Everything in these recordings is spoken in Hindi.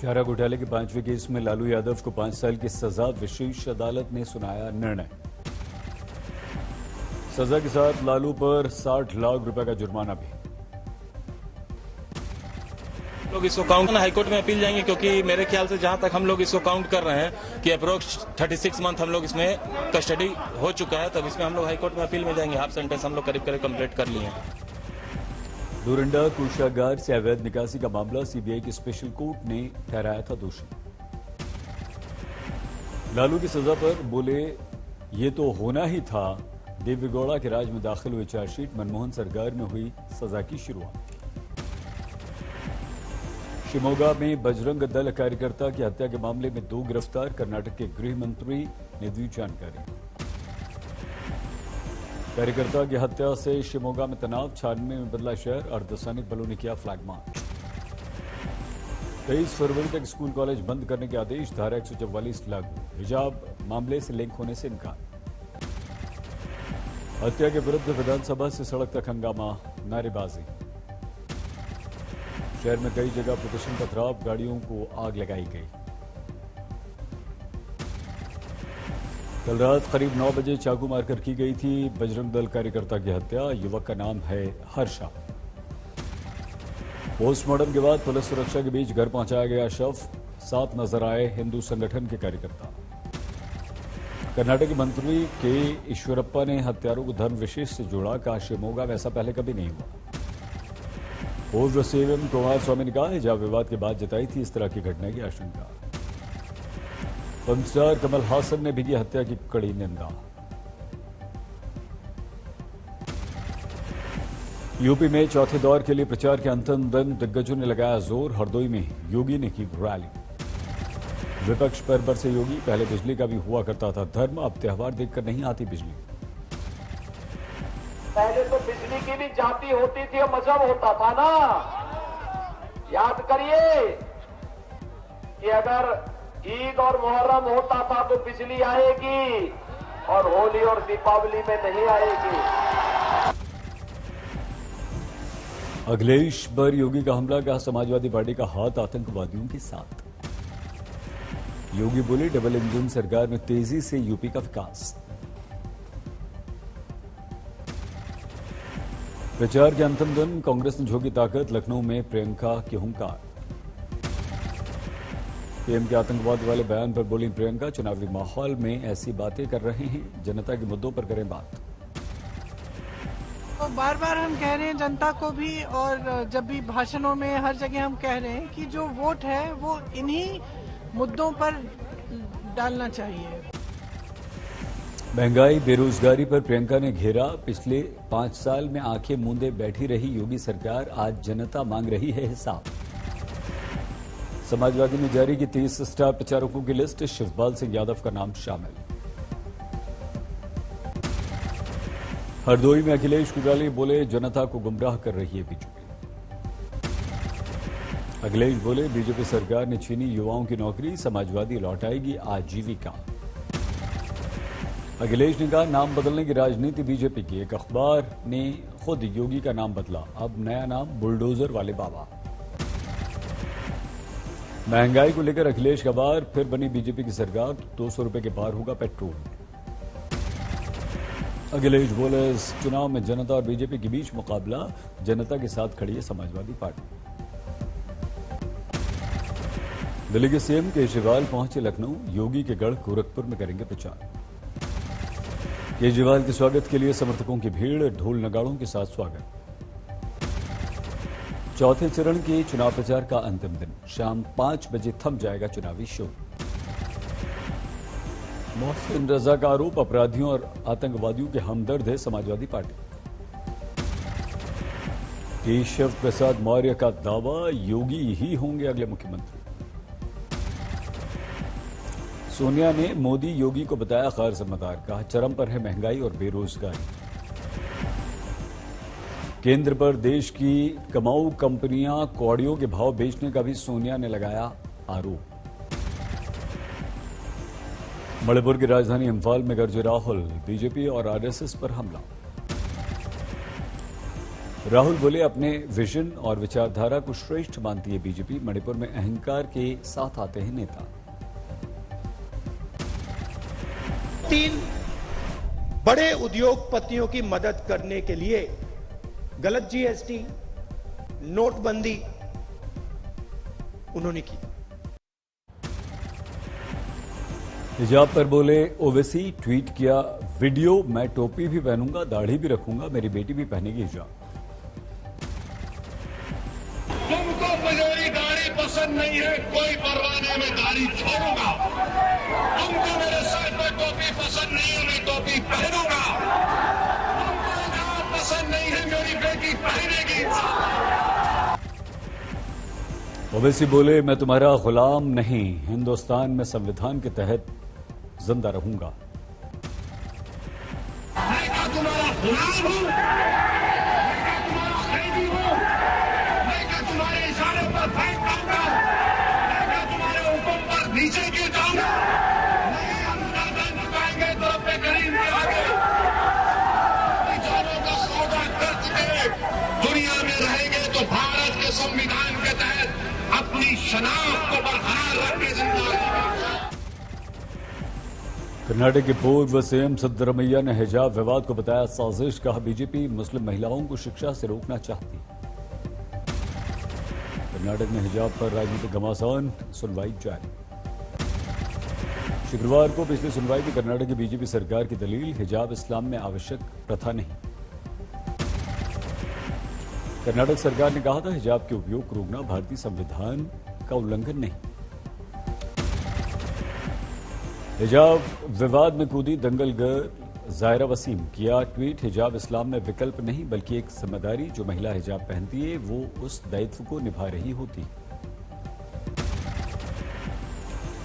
चारा घोटाले के 5वें केस में लालू यादव को 5 साल की सजा, विशेष अदालत ने सुनाया निर्णय। सजा के साथ लालू पर 60 लाख रुपए का जुर्माना भी। लोग इसको काउंट हाईकोर्ट में अपील जाएंगे, क्योंकि मेरे ख्याल से जहां तक हम लोग इसको काउंट कर रहे हैं कि अप्रोक्स 36 मंथ हम लोग इसमें कस्टडी हो चुका है, तब इसमें हम लोग हाईकोर्ट में अपील में जाएंगे। हाफ सेंटेंस हम लोग करीब करीब कंप्लीट कर लिए हैं। डोरंडा कोषागार से अवैध निकासी का मामला सीबीआई की स्पेशल कोर्ट ने ठहराया था दोषी। लालू की सजा पर बोले ये तो होना ही था। देवेगौड़ा के राज में दाखिल हुई चार्जशीट, मनमोहन सरकार में हुई सजा की शुरुआत। शिमोगा में बजरंग दल कार्यकर्ता की हत्या के मामले में 2 गिरफ्तार, कर्नाटक के गृह मंत्री ने दी जानकारी। कार्यकर्ता की हत्या से शिमोगा में तनाव, 96 में बदला शहर, अर्धसैनिक बलों ने किया फ्लैग मार्च। 23 फरवरी तक स्कूल कॉलेज बंद करने के आदेश, धारा 144 लागू। हिजाब मामले से लिंक होने से इनकार। हत्या के विरुद्ध विधानसभा से सड़क तक हंगामा, नारेबाजी। शहर में कई जगह प्रदर्शन पथराव, गाड़ियों को आग लगाई गई। कल रात करीब 9 बजे चाकू मारकर की गई थी बजरंग दल कार्यकर्ता की हत्या। युवक का नाम है हर्षा। पोस्टमार्टम के बाद पुलिस सुरक्षा के बीच घर पहुंचाया गया शव। साथ नजर आए हिंदू संगठन के कार्यकर्ता। कर्नाटक के मंत्री के ईश्वरप्पा ने हत्यारों को धर्म विशेष से जोड़ा, कहा शिमोगा में ऐसा पहले कभी नहीं हुआ। पूर्व सीएम कुमार स्वामी ने कहा हिजाब विवाद के बाद जताई थी इस तरह की घटना की आशंका। फिल्म स्टार कमल हासन ने भी की हत्या की कड़ी निंदा। यूपी में चौथे दौर के लिए प्रचार के अंतिम दिन दिग्गजों ने लगाया जोर। हरदोई में योगी ने की रैली। विपक्ष पर बरसे योगी, पहले बिजली का भी हुआ करता था धर्म, अब त्योहार देखकर नहीं आती बिजली। पहले तो बिजली की भी जाति होती थी और मजहब होता था ना। याद करिए कि अगर ईद और मुहर्रम होता था तो बिजली आएगी और होली और दीपावली में नहीं आएगी। अखिलेश पर योगी का हमला, कहा समाजवादी पार्टी का हाथ आतंकवादियों के साथ। योगी बोले डबल इंजन सरकार में तेजी से यूपी का विकास। प्रचार के अंतिम दिन कांग्रेस ने झोंकी ताकत, लखनऊ में प्रियंका की हुंकार। पीएम के आतंकवाद वाले बयान पर बोली प्रियंका, चुनावी माहौल में ऐसी बातें कर रहे हैं, जनता के मुद्दों पर करें बात। तो बार बार हम कह रहे हैं जनता को भी, और जब भी भाषणों में हर जगह हम कह रहे हैं कि जो वोट है वो इन्हीं मुद्दों पर डालना चाहिए। महंगाई, बेरोजगारी पर प्रियंका ने घेरा। पिछले 5 साल में आंखें मूंदे बैठी रही योगी सरकार, आज जनता मांग रही है हिसाब। समाजवादी ने जारी की 30 स्टार प्रचारकों की लिस्ट, शिवपाल सिंह यादव का नाम शामिल। हरदोई में अखिलेश की रैली, बोले जनता को गुमराह कर रही है बीजेपी। अखिलेश बोले बीजेपी सरकार ने छीनी युवाओं की नौकरी, समाजवादी लौटाएगी आजीविका। अखिलेश ने कहा नाम बदलने की राजनीति बीजेपी की। एक अखबार ने खुद योगी का नाम बदला, अब नया नाम बुलडोजर वाले बाबा। महंगाई को लेकर अखिलेश का वार, फिर बनी बीजेपी की सरकार, 200 रुपए के पार होगा पेट्रोल। अखिलेश बोले इस चुनाव में जनता और बीजेपी के बीच मुकाबला, जनता के साथ खड़ी है समाजवादी पार्टी। दिल्ली के सीएम केजरीवाल पहुंचे लखनऊ, योगी के गढ़ गोरखपुर में करेंगे प्रचार। केजरीवाल के स्वागत के लिए समर्थकों की भीड़, ढोल नगाड़ों के साथ स्वागत। चौथे चरण के चुनाव प्रचार का अंतिम दिन, शाम 5 बजे थम जाएगा चुनावी शो। मोहसिन रजा का आरोप, अपराधियों और आतंकवादियों के हमदर्द है समाजवादी पार्टी। केशव प्रसाद मौर्य का दावा, योगी ही होंगे अगले मुख्यमंत्री। सोनिया ने मोदी योगी को बताया गैर जिम्मेदार, कहा चरम पर है महंगाई और बेरोजगारी। केंद्र पर देश की कमाऊ कंपनियां कौड़ियों के भाव बेचने का भी सोनिया ने लगाया आरोप। मणिपुर की राजधानी इंफाल में गरजे राहुल, बीजेपी और आरएसएस पर हमला। राहुल बोले अपने विजन और विचारधारा को श्रेष्ठ मानती है बीजेपी। मणिपुर में अहंकार के साथ आते हैं नेता। 3 बड़े उद्योगपतियों की मदद करने के लिए गलत जीएसटी, नोटबंदी उन्होंने की। हिजाब पर बोले ओवैसी, ट्वीट किया वीडियो, मैं टोपी भी पहनूंगा, दाढ़ी भी रखूंगा, मेरी बेटी भी पहनेगी हिजाब। तुमको मुझे गाड़ी पसंद नहीं है, कोई परवाह नहीं, मैं गाड़ी छोड़ूंगा। तुमको मेरे सर पर टोपी पसंद नहीं है, मैं टोपी पहनूंगा। तुमको हिजाब पसंद नहीं है, मेरी बेटी पहनेगी। ओवैसी बोले मैं तुम्हारा गुलाम नहीं, हिंदुस्तान में संविधान के तहत जिंदा रहूंगा। मैं क्या तुम्हारा गुलाम हूं? मैं क्या तुम्हारा कैदी हूं? मैं क्या तुम्हारे इशारे पर बैठ जाऊंगा? मैं क्या तुम्हारे हुक्म पर नीचे गिर जाऊंगा? नहीं, हम गर्दन झुकाएंगे तो अपने गरीब के आगे। विचारों का सौदा कर चुके दुनिया में रहेंगे तो भारत के संविधान के तहत अपनी शनाख्त को बरकरार रखने जिंदा रहेंगे। कर्नाटक के पूर्व सीएम सिद्धरमैया ने हिजाब विवाद को बताया साजिश। कहा बीजेपी मुस्लिम महिलाओं को शिक्षा से रोकना चाहती। कर्नाटक में हिजाब पर राजनीतिक घमासान, सुनवाई जारी। शुक्रवार को पिछली सुनवाई की कर्नाटक की बीजेपी सरकार की दलील, हिजाब इस्लाम में आवश्यक प्रथा नहीं। कर्नाटक सरकार ने कहा था हिजाब के उपयोग को रोकना भारतीय संविधान का उल्लंघन नहीं। हिजाब विवाद में कूदी दंगल गर्ल जायरा वसीम, किया ट्वीट हिजाब इस्लाम में विकल्प नहीं बल्कि एक जिम्मेदारी। जो महिला हिजाब पहनती है वो उस दायित्व को निभा रही होती।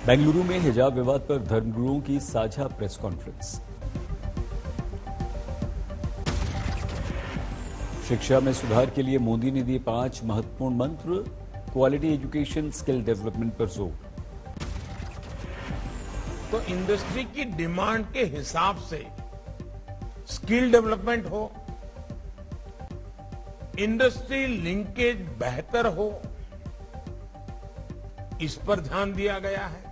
बेंगलुरु में हिजाब विवाद पर धर्मगुरुओं की साझा प्रेस कॉन्फ्रेंस। शिक्षा में सुधार के लिए मोदी ने दिए 5 महत्वपूर्ण मंत्र। क्वालिटी एजुकेशन, स्किल डेवलपमेंट पर जोर। तो इंडस्ट्री की डिमांड के हिसाब से स्किल डेवलपमेंट हो, इंडस्ट्री लिंकेज बेहतर हो, इस पर ध्यान दिया गया है।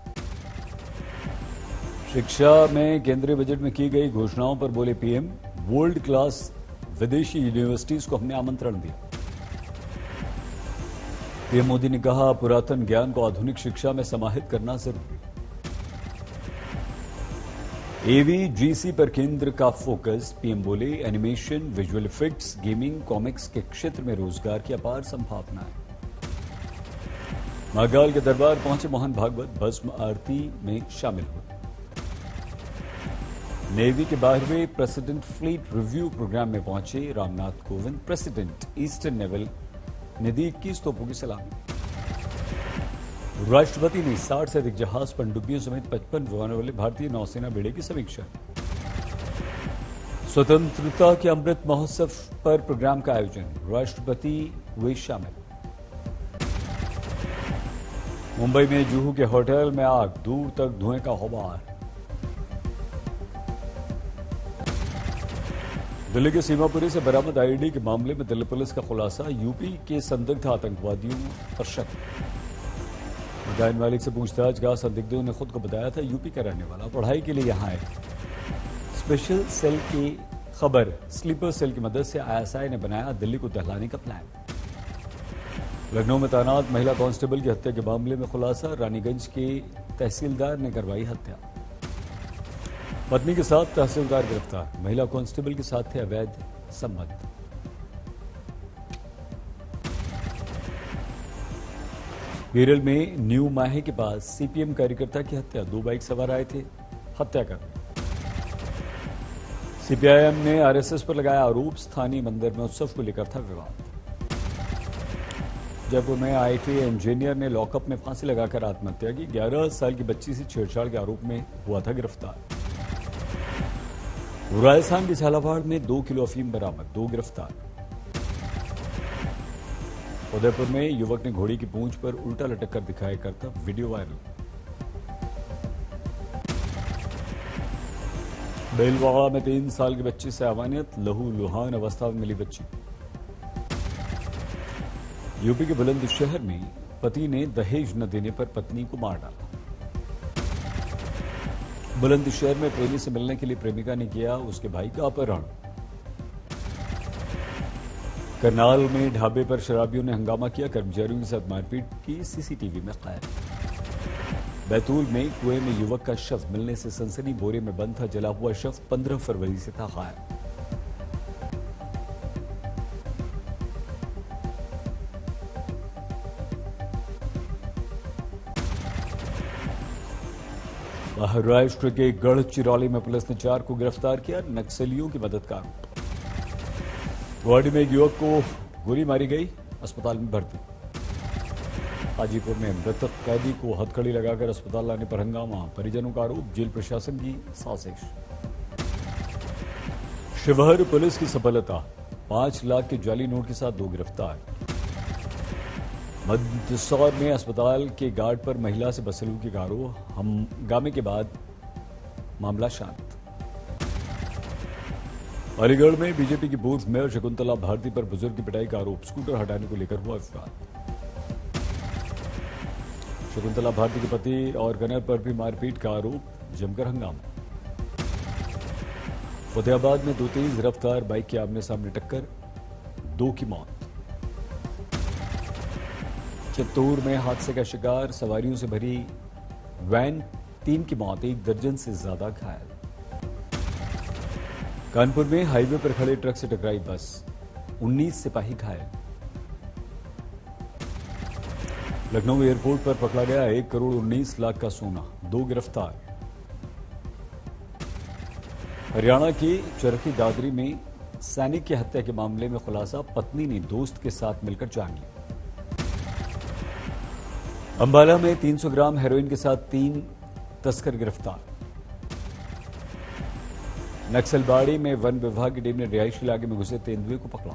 शिक्षा में केंद्रीय बजट में की गई घोषणाओं पर बोले पीएम, वर्ल्ड क्लास विदेशी यूनिवर्सिटीज को हमने आमंत्रण दिया। पीएम मोदी ने कहा पुरातन ज्ञान को आधुनिक शिक्षा में समाहित करना जरूरी। एवीजीसी पर केंद्र का फोकस। पीएम बोले animation, visual effects, gaming, comics के क्षेत्र में रोजगार की अपार संभावनाएं। महाकाल के दरबार पहुंचे मोहन भागवत, भस्म आरती में शामिल हुए। नेवी के 12वें प्रेसिडेंट फ्लीट रिव्यू प्रोग्राम में पहुंचे Ramnath Kovind. President eastern naval ने दी 21 तोपों की सलामी। राष्ट्रपति ने 60 से अधिक जहाज पनडुब्बियों समेत 55 विमानों वाले भारतीय नौसेना बेड़े की समीक्षा। स्वतंत्रता के अमृत महोत्सव पर प्रोग्राम का आयोजन, राष्ट्रपति हुए शामिल। मुंबई में जुहू के होटल में आग, दूर तक धुएं का गुबार। दिल्ली के सीमापुरी से बरामद आईईडी के मामले में दिल्ली पुलिस का खुलासा, यूपी के संदिग्ध आतंकवादियों पर शक। मकान मालिक से पूछताछ का संदिग्धों ने खुद को बताया था यूपी का रहने वाला, पढ़ाई के लिए यहां आए। स्पेशल सेल की खबर, स्लीपर सेल की मदद से आईएसआई ने बनाया दिल्ली को दहलाने का प्लान। लखनऊ में तैनात महिला कांस्टेबल की हत्या के मामले में खुलासा, रानीगंज के तहसीलदार ने करवाई हत्या। पत्नी के साथ तहसीलदार गिरफ्तार, महिला कांस्टेबल के साथ थे अवैध संबंध। केरल में न्यू माहे के पास सीपीएम कार्यकर्ता की हत्या, 2 बाइक सवार आए थे हत्या कर। सीपीआईएम ने आरएसएस पर लगाया आरोप, स्थानीय मंदिर में उत्सव को लेकर था विवाद। जयपुर में आईटी इंजीनियर ने लॉकअप में फांसी लगाकर आत्महत्या की, 11 साल की बच्ची से छेड़छाड़ के आरोप में हुआ था गिरफ्तार। राजस्थान के झालावाड़ में 2 किलो अफीम बरामद, 2 गिरफ्तार। उदयपुर में युवक ने घोड़ी की पूंछ पर उल्टा लटक कर दिखाया करता, वीडियो वायरल। बेलवाड़ा में 3 साल की बच्ची से अमानत, लहू लुहान अवस्था में मिली बच्ची। यूपी के बुलंदशहर में पति ने दहेज न देने पर पत्नी को मार डाला। बुलंदशहर में प्रेमी से मिलने के लिए प्रेमिका ने किया उसके भाई का अपहरण। करनाल में ढाबे पर शराबियों ने हंगामा किया, कर्मचारियों के साथ मारपीट की, सीसीटीवी में कैद। बैतूल में कुएं में युवक का शव मिलने से सनसनी, बोरे में बंद था जला हुआ शव, 15 फरवरी से था गायब। महाराष्ट्र के गढ़चिरौली में पुलिस ने 4 को गिरफ्तार किया, नक्सलियों की मदद का आरोप। गुवाहाटी में एक युवक को गोली मारी गई, अस्पताल में भर्ती। हाजीपुर में मृतक कैदी को हथकड़ी लगाकर अस्पताल लाने पर हंगामा, परिजनों का आरोप, जेल प्रशासन की साजिश। शिवहर पुलिस की सफलता, 5 लाख के जाली नोट के साथ 2 गिरफ्तार। मंदसौर में अस्पताल के गार्ड पर महिला से बदसलूकी का आरोप, हंगामे के बाद मामला शांत। अलीगढ़ में बीजेपी की बूथ मेयर शकुंतला भारती पर बुजुर्ग की पिटाई का आरोप, स्कूटर हटाने को लेकर हुआ विवाद। शकुंतला भारती के पति और गनर पर भी मारपीट का आरोप, जमकर हंगामा। फतेहाबाद में 2 तेज रफ्तार बाइक के आमने सामने टक्कर, 2 की मौत। चित्तौड़ में हादसे का शिकार, सवारियों से भरी वैन, 3 की मौत, 1 दर्जन से ज्यादा घायल। कानपुर में हाईवे पर खड़े ट्रक से टकराई बस, 19 सिपाही घायल। लखनऊ एयरपोर्ट पर पकड़ा गया 1 करोड़ 19 लाख का सोना, 2 गिरफ्तार। हरियाणा की चरखी दादरी में सैनिक की हत्या के मामले में खुलासा, पत्नी ने दोस्त के साथ मिलकर जान ली। अंबाला में 300 ग्राम हेरोइन के साथ 3 तस्कर गिरफ्तार। नक्सलबाड़ी में वन विभाग की टीम ने रिहायशी इलाके में घुसे तेंदुए को पकड़ा।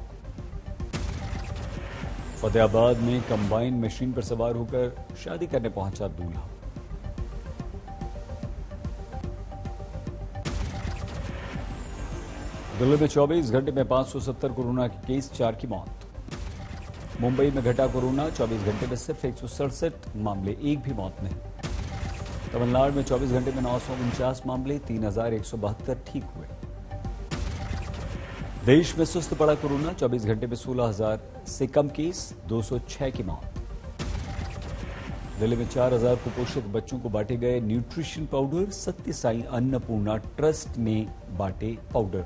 फतेहाबाद में कंबाइन मशीन पर सवार होकर शादी करने पहुंचा दूल्हा। दिल्ली में 24 घंटे में 570 कोरोना के केस, 4 की मौत। मुंबई में घटा कोरोना, 24 घंटे में सिर्फ 167 मामले, 1 भी मौत नहीं। तमिलनाडु में 24 घंटे में 949 मामले, 3172 ठीक हुए। देश में सुस्त पड़ा कोरोना, 24 घंटे में 16,000 से कम केस, 206 की मौत। दिल्ली में 4,000 कुपोषित बच्चों को बांटे गए न्यूट्रिशन पाउडर, सत्य साई अन्नपूर्णा ट्रस्ट ने बांटे पाउडर।